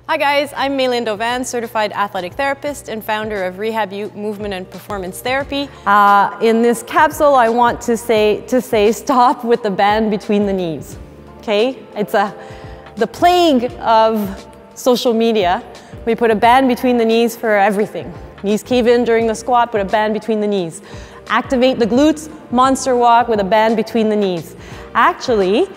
Hi guys, I'm Maylin Dovan, certified athletic therapist and founder of Rehab U Movement and Performance Therapy. In this capsule, I want to say stop with the band between the knees. Okay, it's the plague of social media. We put a band between the knees for everything. Knees cave in during the squat, put a band between the knees. Activate the glutes, monster walk with a band between the knees. Actually,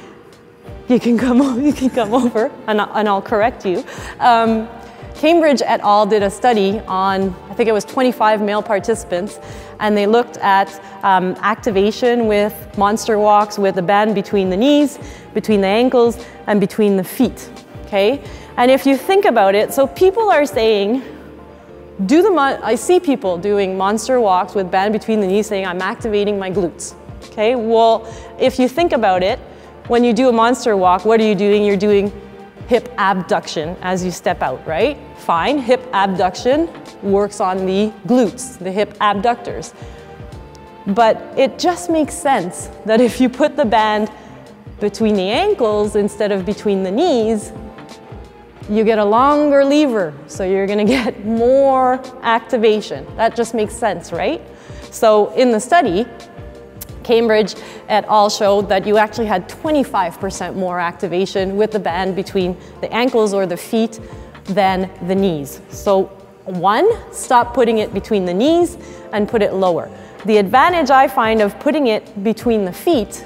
you can come over and I'll correct you. Cambridge et al. Did a study on, I think it was 25 male participants, and they looked at activation with monster walks with a band between the knees, between the ankles, and between the feet, okay? And if you think about it, so people are saying, I see people doing monster walks with band between the knees saying, I'm activating my glutes, okay? Well, if you think about it, when you do a monster walk, what are you doing? You're doing hip abduction as you step out, right? Fine, hip abduction works on the glutes, the hip abductors. But it just makes sense that if you put the band between the ankles instead of between the knees, you get a longer lever, so you're gonna get more activation. That just makes sense, right? So in the study, Cambridge et al. Showed that you actually had 25% more activation with the band between the ankles or the feet than the knees. So one, stop putting it between the knees and put it lower. The advantage I find of putting it between the feet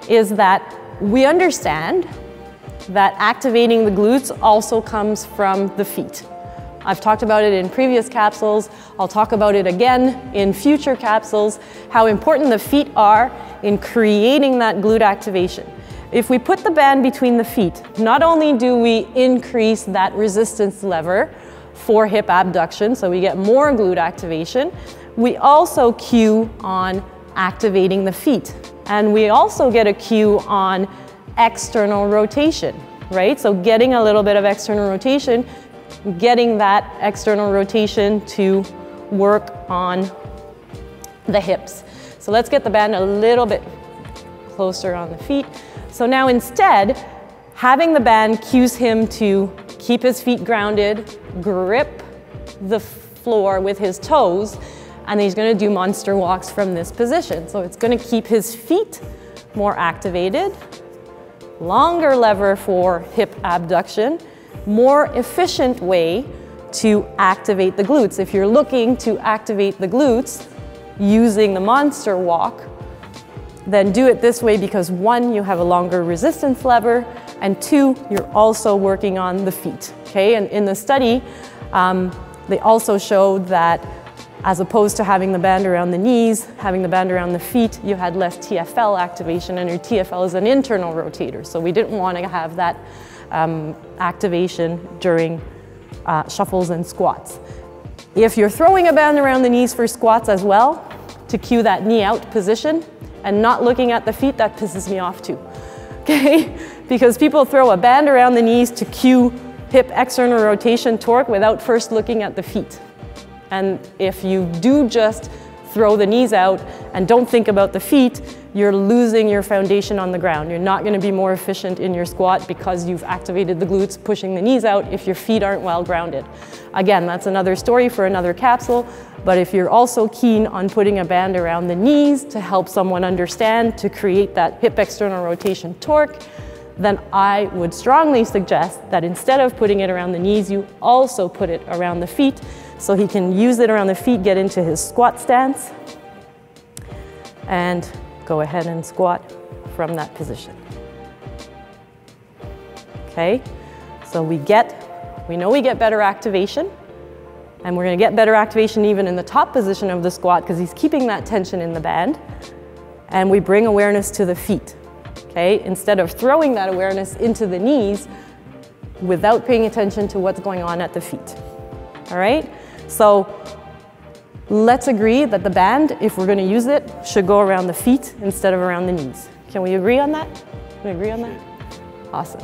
is that we understand that activating the glutes also comes from the feet. I've talked about it in previous capsules. I'll talk about it again in future capsules, how important the feet are in creating that glute activation. If we put the band between the feet, not only do we increase that resistance lever for hip abduction, so we get more glute activation, we also cue on activating the feet. And we also get a cue on external rotation, right? So getting a little bit of external rotation, getting that external rotation to work on the hips. So let's get the band a little bit closer on the feet. So now instead, having the band cues him to keep his feet grounded, grip the floor with his toes, and he's gonna do monster walks from this position. So it's gonna keep his feet more activated, longer lever for hip abduction, more efficient way to activate the glutes. If you're looking to activate the glutes using the monster walk, then do it this way because one, you have a longer resistance lever, and two, you're also working on the feet, okay? And in the study, they also showed that as opposed to having the band around the knees, having the band around the feet, you had less TFL activation, and your TFL is an internal rotator. So we didn't want to have that activation during shuffles and squats. If you're throwing a band around the knees for squats as well, to cue that knee out position and not looking at the feet, that pisses me off too, okay? Because people throw a band around the knees to cue hip external rotation torque without first looking at the feet. And if you do just throw the knees out and don't think about the feet, you're losing your foundation on the ground. You're not going to be more efficient in your squat because you've activated the glutes pushing the knees out if your feet aren't well grounded. Again, that's another story for another capsule, but if you're also keen on putting a band around the knees to help someone understand to create that hip external rotation torque, then I would strongly suggest that instead of putting it around the knees, you also put it around the feet so he can use it around the feet, get into his squat stance, and go ahead and squat from that position. Okay, so we know we get better activation, and we're gonna get better activation even in the top position of the squat because he's keeping that tension in the band, and we bring awareness to the feet, okay? Instead of throwing that awareness into the knees without paying attention to what's going on at the feet, all right? So let's agree that the band, if we're going to use it, should go around the feet instead of around the knees. Can we agree on that? Can we agree on that? Awesome.